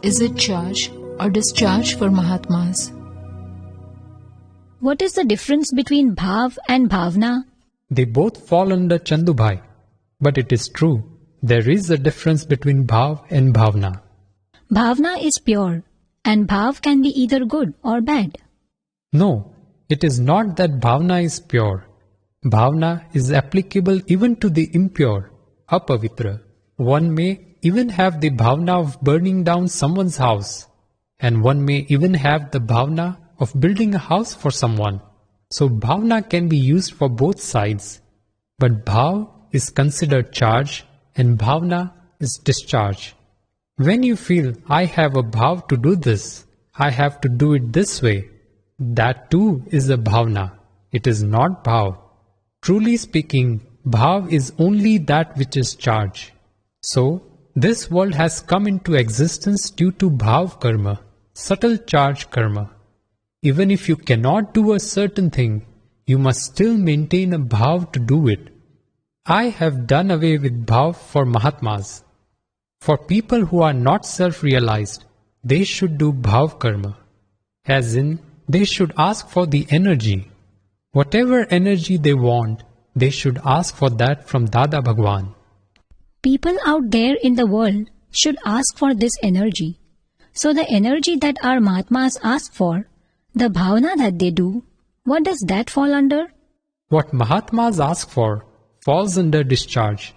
Is it charge or discharge for Mahatmas? What is the difference between Bhav and Bhavna? They both fall under Chandubhai. But it is true, there is a difference between Bhav and Bhavna. Bhavna is pure, and Bhav can be either good or bad. No, it is not that Bhavna is pure. Bhavna is applicable even to the impure, apavitra. One may even have the Bhavna of burning down someone's house, and one may even have the Bhavna of building a house for someone. So Bhavna can be used for both sides. But Bhav is considered charge and Bhavna is discharge. When you feel, I have a Bhav to do this, I have to do it this way, that too is a Bhavna. It is not Bhav. Truly speaking, Bhav is only that which is charge. So, this world has come into existence due to Bhav karma, subtle charge karma. Even if you cannot do a certain thing, you must still maintain a Bhav to do it. I have done away with Bhav for Mahatmas. For people who are not self-realized, they should do Bhav karma. As in, they should ask for the energy. Whatever energy they want, they should ask for that from Dada Bhagwan. People out there in the world should ask for this energy. So the energy that our Mahatmas ask for, the bhavana that they do, what does that fall under? What Mahatmas ask for falls under discharge.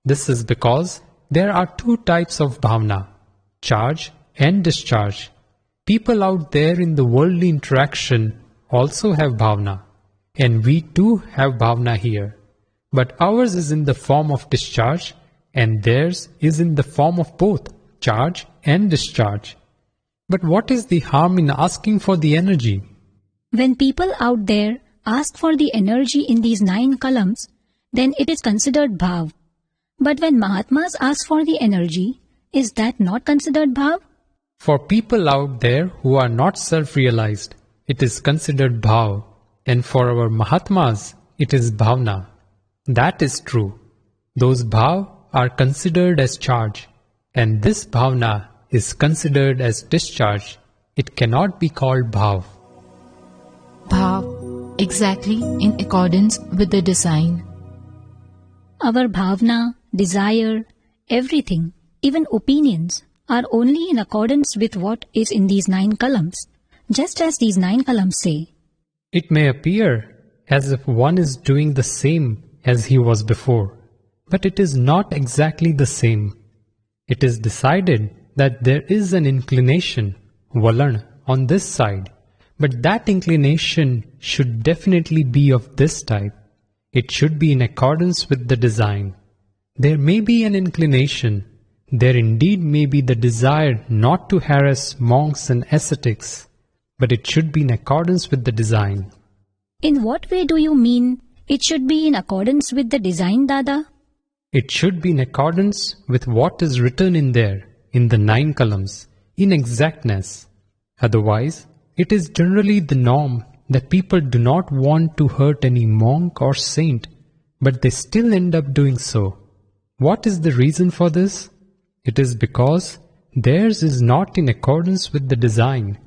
This is because there are two types of bhavana, charge and discharge. People out there in the worldly interaction also have bhavana, and we too have bhavana here. But ours is in the form of discharge, and theirs is in the form of both charge and discharge. But what is the harm in asking for the energy? When people out there ask for the energy in these 9 columns, then it is considered bhav. But when Mahatmas ask for the energy, is that not considered bhav? For people out there who are not self-realized, it is considered bhav, and for our Mahatmas, it is bhavna. That is true. Those bhav are considered as charge, and this bhavna is considered as discharge. It cannot be called bhav. Bhav, exactly in accordance with the design. Our bhavna, desire, everything, even opinions, are only in accordance with what is in these 9 columns, just as these 9 columns say. It may appear as if one is doing the same as he was before, but it is not exactly the same. It is decided that there is an inclination, valan, on this side, but that inclination should definitely be of this type. It should be in accordance with the design. There may be an inclination, there indeed may be the desire not to harass monks and ascetics, but it should be in accordance with the design. In what way do you mean it should be in accordance with the design, Dada? It should be in accordance with what is written in there, in the 9 columns, in exactness. Otherwise, it is generally the norm that people do not want to hurt any monk or saint, but they still end up doing so. What is the reason for this? It is because theirs is not in accordance with the design.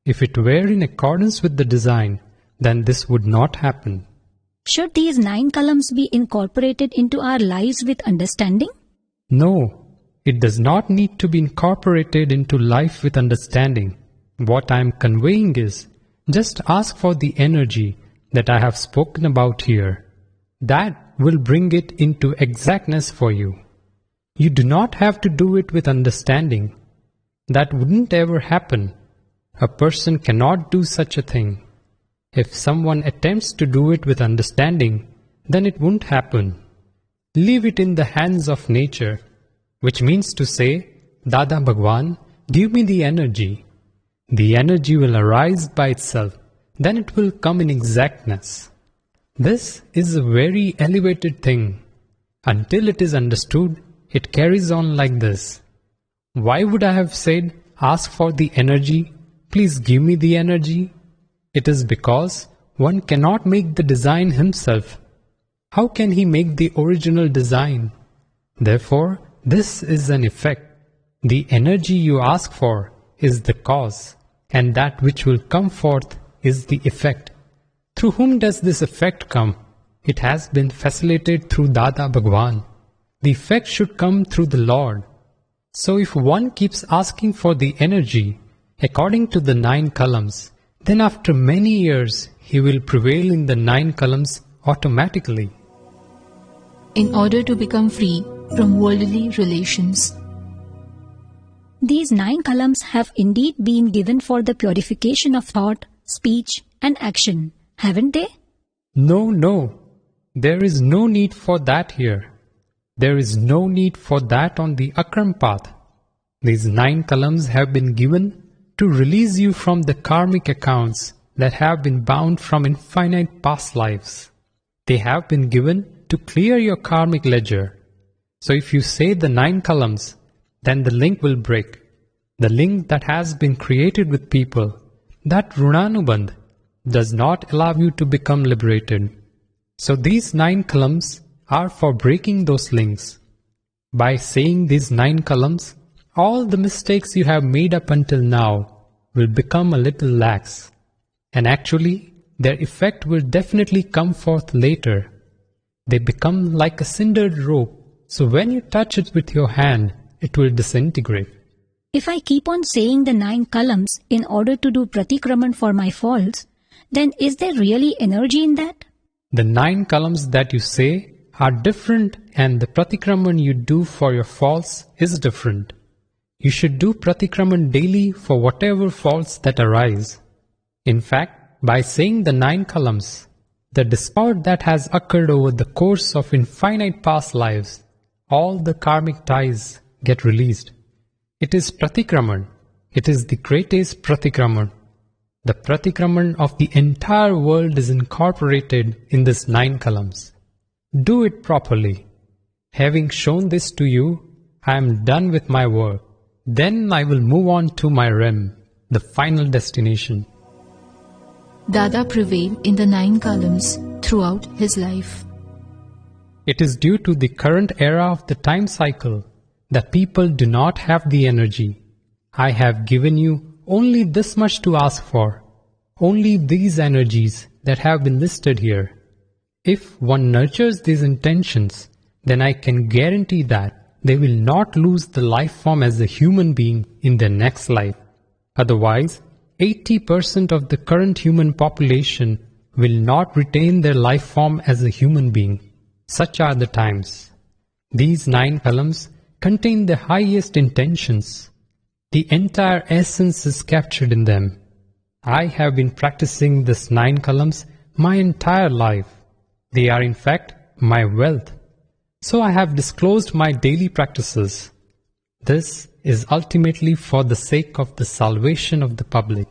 If it were in accordance with the design, then this would not happen. Should these 9 columns be incorporated into our lives with understanding? No, it does not need to be incorporated into life with understanding. What I am conveying is, just ask for the energy that I have spoken about here. That will bring it into exactness for you. You do not have to do it with understanding. That wouldn't ever happen. A person cannot do such a thing. If someone attempts to do it with understanding, then it won't happen. Leave it in the hands of nature, which means to say, Dada Bhagwan, give me the energy. The energy will arise by itself, then it will come in exactness. This is a very elevated thing. Until it is understood, it carries on like this. Why would I have said, ask for the energy, please give me the energy? It is because one cannot make the design himself. How can he make the original design? Therefore, this is an effect. The energy you ask for is the cause, and that which will come forth is the effect. Through whom does this effect come? It has been facilitated through Dada Bhagwan. The effect should come through the Lord. So if one keeps asking for the energy according to the 9 columns, then after many years he will prevail in the 9 columns automatically. in order to become free from worldly relations. These 9 columns have indeed been given for the purification of thought, speech and action, haven't they? No. There is no need for that here. There is no need for that on the Akram path. These 9 columns have been given to release you from the karmic accounts that have been bound from infinite past lives. They have been given to clear your karmic ledger. So if you say the 9 columns, then the link will break. The link that has been created with people, that Runanubandh, does not allow you to become liberated. So these 9 columns are for breaking those links. By saying these 9 columns, all the mistakes you have made up until now will become a little lax. And actually, their effect will definitely come forth later. They become like a cindered rope, so when you touch it with your hand, it will disintegrate. If I keep on saying the 9 columns in order to do pratikraman for my faults, then is there really energy in that? The 9 columns that you say are different, and the pratikraman you do for your faults is different. You should do pratikraman daily for whatever faults that arise. In fact, by saying the 9 columns, the discord that has occurred over the course of infinite past lives, all the karmic ties get released. It is pratikraman. It is the greatest pratikraman. The pratikraman of the entire world is incorporated in this 9 columns. Do it properly. Having shown this to you, I am done with my work. Then I will move on to my realm, the final destination. Dada prevailed in the 9 columns throughout his life. It is due to the current era of the time cycle that people do not have the energy. I have given you only this much to ask for, only these energies that have been listed here. If one nurtures these intentions, then I can guarantee that they will not lose the life form as a human being in their next life. Otherwise, 80% of the current human population will not retain their life form as a human being. Such are the times. These 9 columns contain the highest intentions. The entire essence is captured in them. I have been practicing this 9 columns my entire life. They are in fact my wealth. So I have disclosed my daily practices. This is ultimately for the sake of the salvation of the public.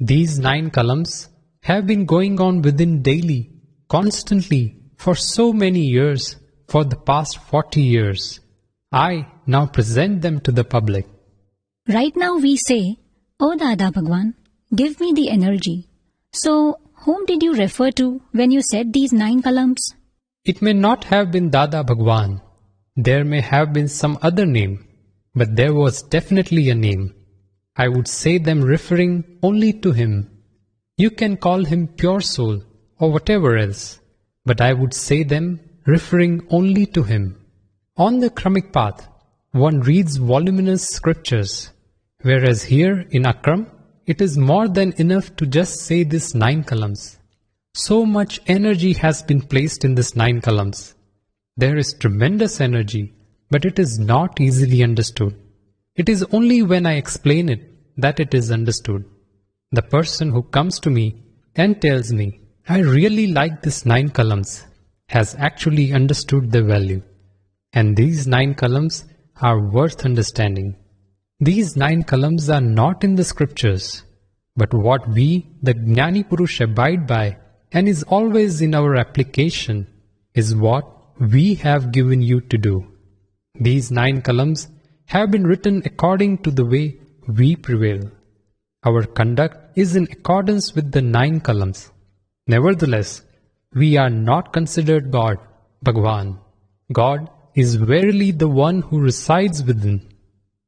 These 9 columns have been going on within daily, constantly, for so many years, for the past 40 years. I now present them to the public. Right now we say, "Oh Dada Bhagwan, give me the energy." So, whom did you refer to when you said these 9 columns? It may not have been Dada Bhagwan. There may have been some other name, but there was definitely a name. I would say them referring only to him. You can call him pure soul or whatever else, but I would say them referring only to him. On the Kramic path, one reads voluminous scriptures, whereas here in Akram, it is more than enough to just say these 9 columns. So much energy has been placed in this 9 columns. There is tremendous energy, but it is not easily understood. It is only when I explain it that it is understood. The person who comes to me and tells me, "I really like this 9 columns," has actually understood the value. And these 9 columns are worth understanding. These 9 columns are not in the scriptures, but what we, the Jnani Purush, abide by and is always in our application is what we have given you to do. These 9 columns have been written according to the way we prevail. Our conduct is in accordance with the 9 columns. Nevertheless, we are not considered God, Bhagwan. God is verily the one who resides within.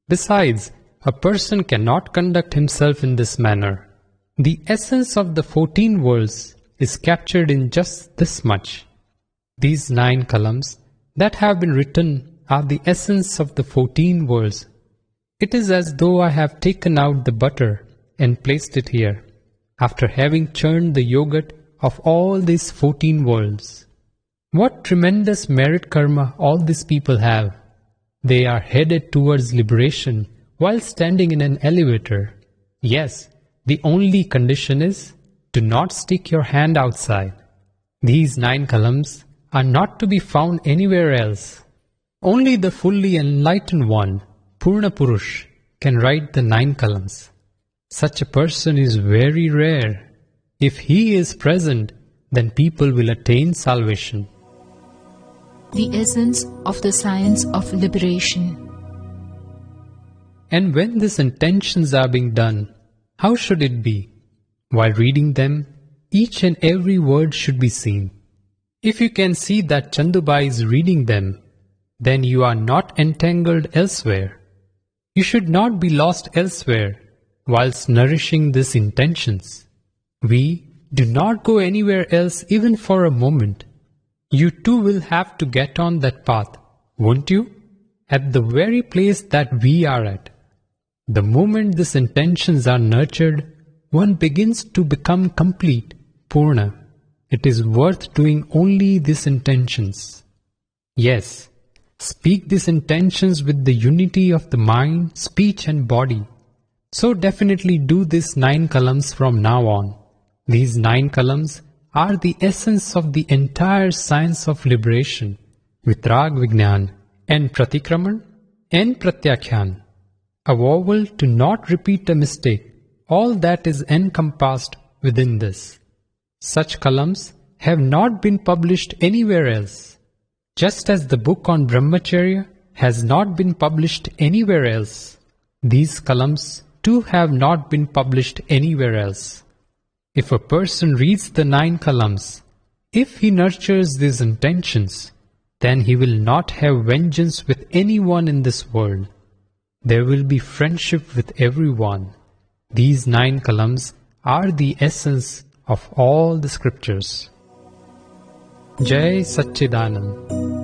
Besides, a person cannot conduct himself in this manner. The essence of the 14 worlds is captured in just this much. These 9 columns that have been written are the essence of the 14 worlds. It is as though I have taken out the butter and placed it here, after having churned the yogurt of all these 14 worlds. What tremendous merit karma all these people have! They are headed towards liberation while standing in an elevator. Yes, the only condition is, do not stick your hand outside. These 9 columns are not to be found anywhere else. Only the fully enlightened one, Purna Purush, can write the 9 columns. Such a person is very rare. If he is present, then people will attain salvation. The essence of the science of liberation. And when these intentions are being done, how should it be? While reading them, each and every word should be seen. If you can see that Chandubai is reading them, then you are not entangled elsewhere. You should not be lost elsewhere whilst nourishing these intentions. We do not go anywhere else even for a moment. You too will have to get on that path, won't you? At the very place that we are at. The moment these intentions are nurtured, one begins to become complete, Purna. It is worth doing only these intentions. Yes, speak these intentions with the unity of the mind, speech and body. So definitely do these 9 columns from now on. These 9 columns are the essence of the entire science of liberation, Vitrag Vignan and Pratikraman and Pratyakhyan. A vowel to not repeat a mistake, all that is encompassed within this. Such columns have not been published anywhere else. Just as the book on Brahmacharya has not been published anywhere else, these columns too have not been published anywhere else. If a person reads the 9 columns, if he nurtures these intentions, then he will not have vengeance with anyone in this world. There will be friendship with everyone. These 9 columns are the essence of all the scriptures. Jai Satchidanand.